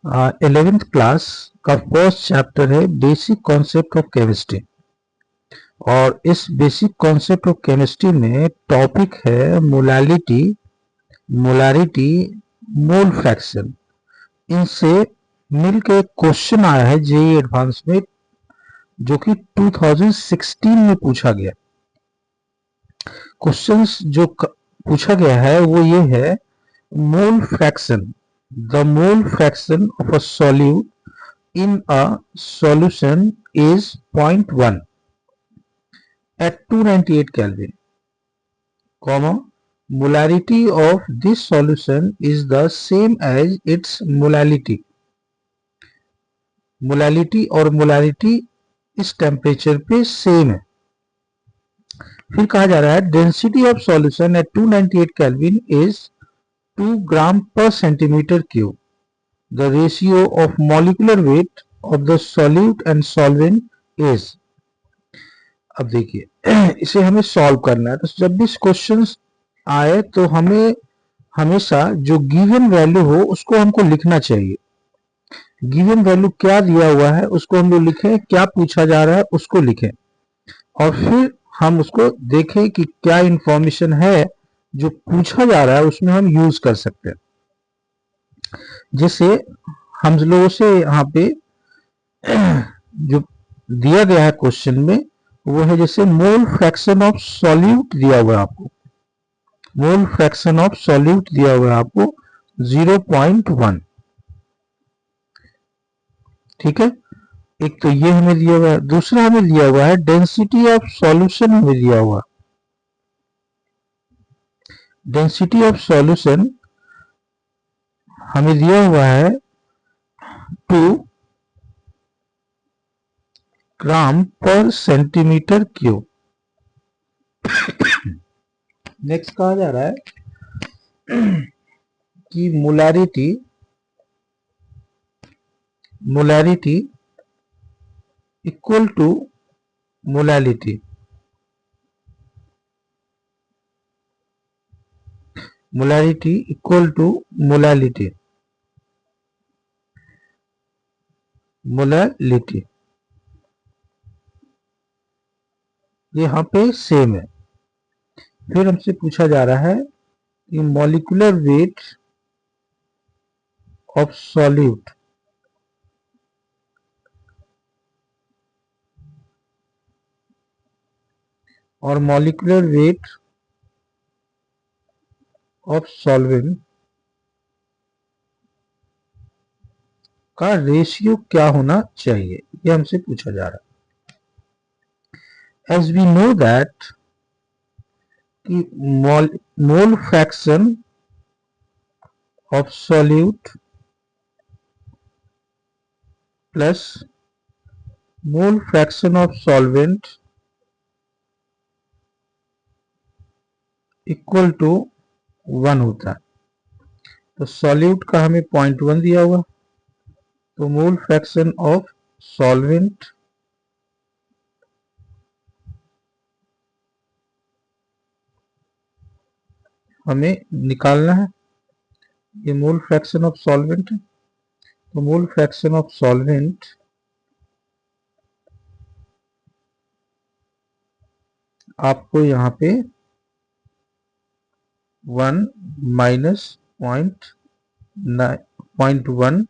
11th class का first chapter है basic concept of chemistry. और इस बेसिक कॉन्सेप्ट ऑफ केमिस्ट्री में टॉपिक है मोलालिटी, मोलारिटी, मोल फ्रैक्शन। इनसे मिलकर एक क्वेश्चन आया है जेईई एडवांस में, जो कि 2016 में पूछा गया। क्वेश्चंस जो पूछा गया है वो ये है, mole fraction, the mole fraction of a solute in a solution is 0.1 at 298 Kelvin, comma, molarity of this solution is the same as its molality. Molality और मोलारिटी इस टेम्परेचर पे सेम है। फिर कहा जा रहा है density of solution at 298 kelvin is 2 gram per centimetre cube. The ratio of molecular weight of the solute and solvent is. अब देखिए इसे हमें सॉल्व करना है, तो जब भी क्वेश्चन आए तो हमें हमेशा जो गिवन वैल्यू हो उसको हमको लिखना चाहिए। गिवन वैल्यू क्या दिया हुआ है उसको हम लोग लिखें, क्या पूछा जा रहा है उसको लिखें, और फिर हम उसको देखें कि क्या इंफॉर्मेशन है जो पूछा जा रहा है उसमें हम यूज कर सकते हैं। जैसे हम लोगों से यहाँ पे जो दिया गया है क्वेश्चन में वो है, जैसे मोल फ्रैक्शन ऑफ सॉल्यूट दिया हुआ है आपको, मोल फ्रैक्शन ऑफ सॉल्यूट दिया हुआ है आपको 0.1। ठीक है, एक तो ये हमें दिया हुआ है, दूसरा हमें दिया हुआ है डेंसिटी ऑफ सॉल्यूशन हमें दिया हुआ। डेंसिटी ऑफ सॉल्यूशन हमें दिया हुआ है 2 gram per centimetre cube. Next कहा जा रहा है कि molarity, molarity equal to molality. Molarity equal to molality, molality यहाँ पे सेम है। फिर हमसे पूछा जा रहा है कि मॉलिक्यूलर वेट ऑफ सॉल्यूट और मॉलिक्यूलर वेट ऑफ सॉल्वेंट का रेशियो क्या होना चाहिए, ये हमसे पूछा जा रहा है। एज वी नो दैट कि mole fraction of solute plus mole fraction of solvent equal to 1 होता है। तो सॉल्यूट का हमें 0.1 दिया हुआ, तो मोल फ्रैक्शन ऑफ सॉल्वेंट हमें निकालना है। ये मोल फ्रैक्शन ऑफ सॉल्वेंट है, तो मोल फ्रैक्शन ऑफ सॉल्वेंट आपको यहाँ पे 1 माइनस 0.1,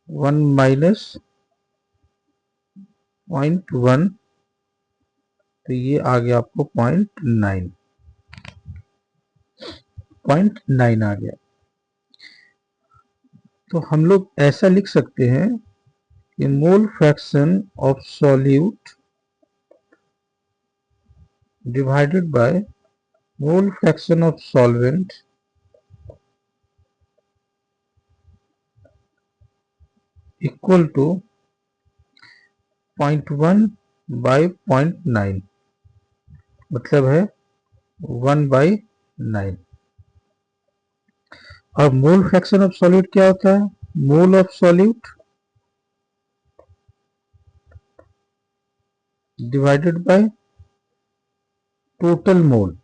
1 माइनस 0.1, तो ये आ गया आपको 0.9 आ गया। तो हम लोग ऐसा लिख सकते हैं कि mole fraction of solute divided by mole fraction of solvent equal to 0.1 by 0.9, मतलब है 1/9। और मोल फ्रैक्शन ऑफ सॉल्यूट क्या होता है? मोल of solute divided by total mole.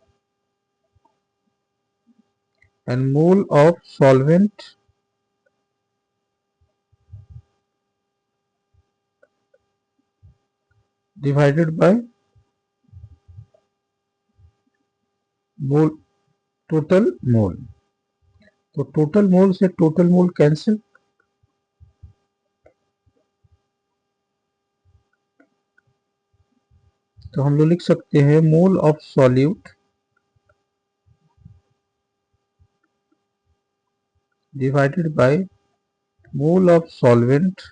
and mole of solvent divided by mole total mole. तो total mole से total mole cancel, तो हम लोग लिख सकते हैं mole of solute divided by mole of solvent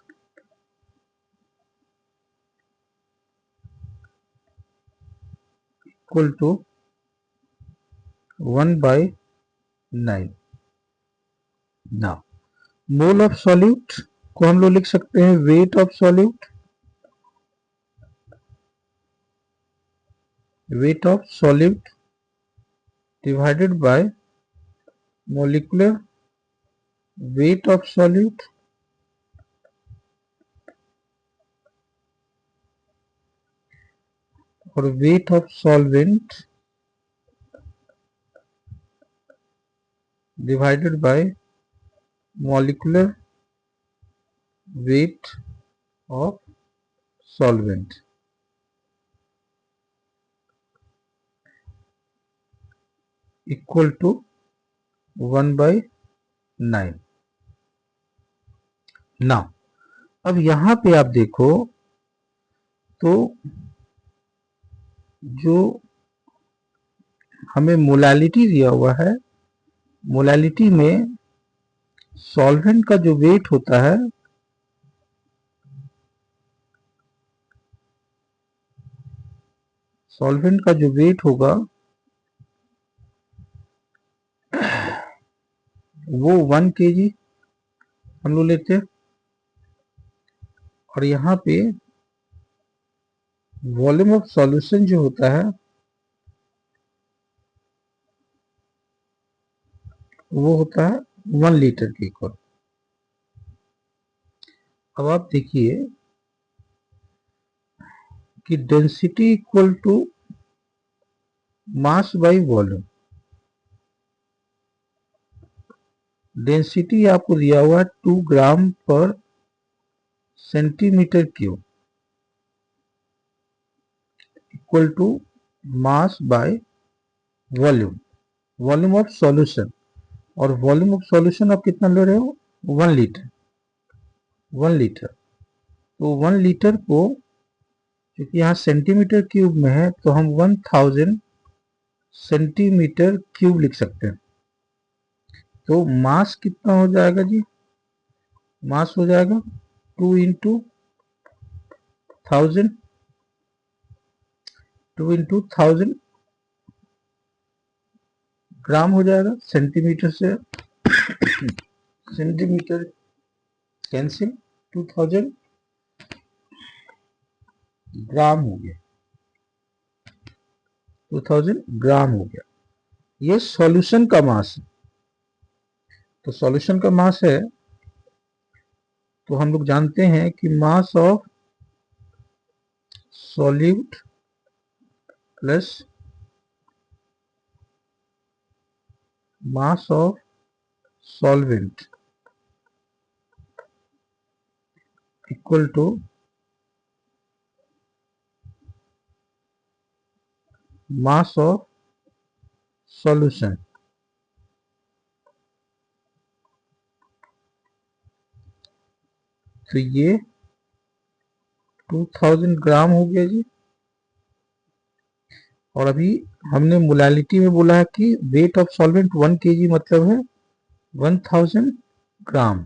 equal to 1/9। Now mole of solute को हम लोग लिख सकते हैं weight of solute, weight of solute divided by molecular weight of solute और weight of solvent divided by molecular weight of solvent। Equal to 1/9। ना अब यहां पे आप देखो तो जो हमें मोलालिटी दिया हुआ है, मोलालिटी में सॉल्वेंट का जो वेट होता है सॉल्वेंट का जो वेट होगा वो 1 kg हम लोग लेते हैं, और यहाँ पे वॉल्यूम ऑफ सॉल्यूशन जो होता है वो होता है 1 लीटर के इक्वल। अब आप देखिए कि density equal to mass by volume. Density आपको दिया हुआ है 2 gram per centimetre cube equal to mass by volume, volume of solution. और वॉल्यूम ऑफ सॉल्यूशन आप कितना ले रहे हो 1 लीटर, 1 लीटर। तो 1 लीटर को क्योंकि यहाँ सेंटीमीटर क्यूब में है तो हम 1000 सेंटीमीटर क्यूब लिख सकते हैं। तो मास कितना हो जाएगा जी, मास हो जाएगा 2 × 1000, 2 × 1000 ग्राम हो जाएगा। सेंटीमीटर से सेंटीमीटर कैंसिल, 2000 ग्राम हो गया, 2000 ग्राम हो गया। ये सॉल्यूशन का मास है। तो सॉल्यूशन का मास है तो हम लोग जानते हैं कि mass of solute plus mass of solvent equal to mass of solution. तो ये 2000 ग्राम हो गया जी। और अभी हमने मोलालिटी में बोला है कि वेट ऑफ सॉल्वेंट 1 kg मतलब है 1000 ग्राम,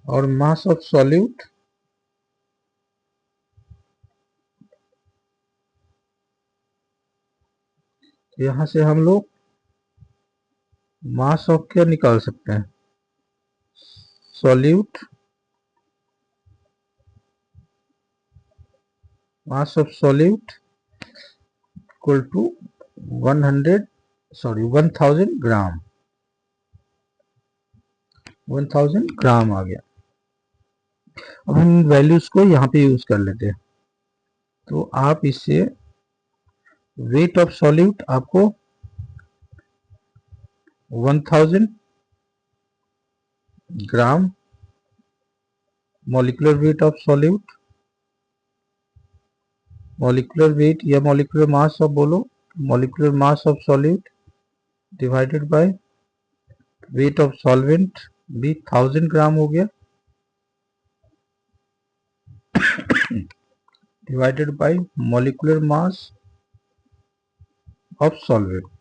और मास ऑफ सॉल्यूट यहां से हम लोग मास ऑफ क्या निकाल सकते हैं, solute mass of solute equal to 1000 gram, 1000 gram आ गया। अब हम वैल्यूज को यहाँ पे यूज कर लेते हैं। तो आप इससे वेट ऑफ सॉल्यूट आपको 1000 ग्राम molecular weight of solute, molecular weight या molecular mass of बोलो, molecular mass of solute divided by weight of solvent भी 1000 ग्राम हो गया divided by molecular mass of solvent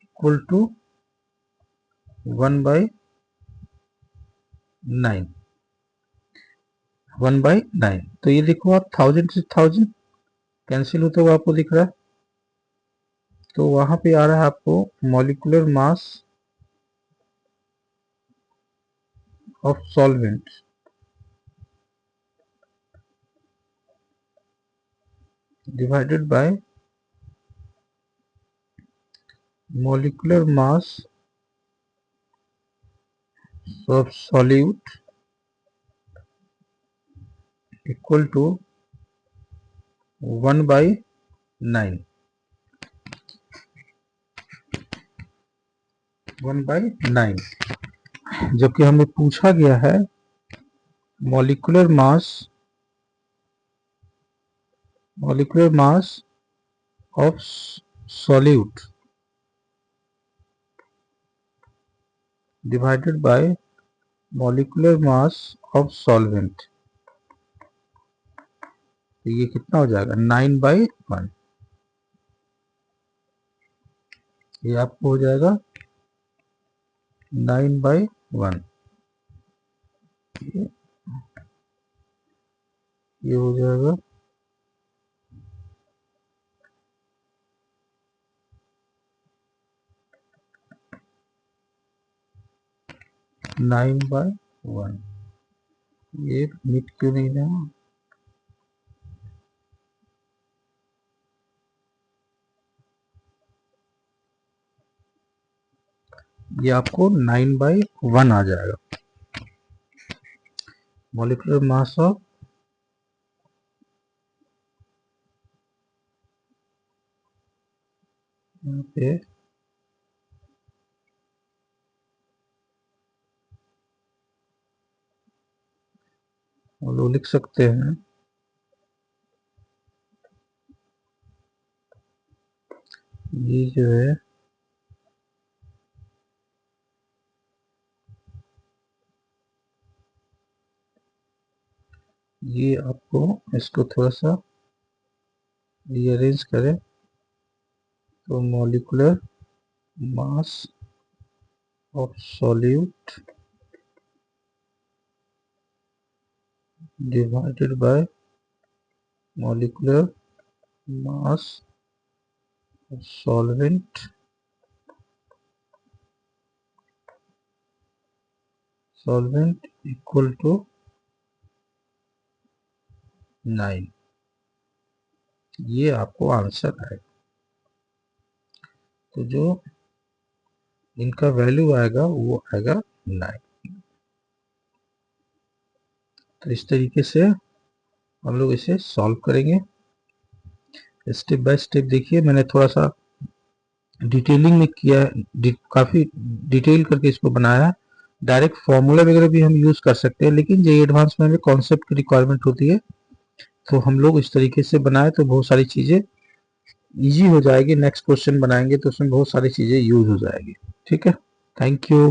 equal to 1 by 9 1 by 9। तो ये देखो आप 1000 से 1000 कैंसिल होते हुए आपको दिख रहा है, तो वहां पे आ रहा है आपको molecular mass of solvent divided by molecular mass of solute equal to 1 by 9 1 by 9। जबकि हमें पूछा गया है molecular mass of solute divided by molecular mass of solvent, तो ये कितना हो जाएगा 9 by 1। ये आपको हो जाएगा 9 by 1। ये हो जाएगा 9 by 1। ये मिट क्यों नहीं रहा, ये आपको 9 by 1 आ जाएगा। मॉलिक्यूलर मास ऑफ यहाँ पे हम लोग लिख सकते हैं ये जो है ये आपको इसको थोड़ा सा रीअरेंज करें तो molecular mass of solute divided by molecular mass of solvent equal to 9। ये आपको आंसर आएगा। तो जो इनका वैल्यू आएगा वो आएगा 9। तो इस तरीके से हम लोग इसे सॉल्व करेंगे स्टेप बाय स्टेप। देखिए मैंने थोड़ा सा डिटेलिंग में किया है, काफी डिटेल करके इसको बनाया है। डायरेक्ट फॉर्मूला वगैरह भी हम यूज कर सकते हैं, लेकिन जो एडवांस में कॉन्सेप्ट की रिक्वायरमेंट होती है तो हम लोग इस तरीके से बनाए तो बहुत सारी चीजें इजी हो जाएगी। नेक्स्ट क्वेश्चन बनाएंगे तो उसमें बहुत सारी चीजें यूज हो जाएगी। ठीक है, थैंक यू।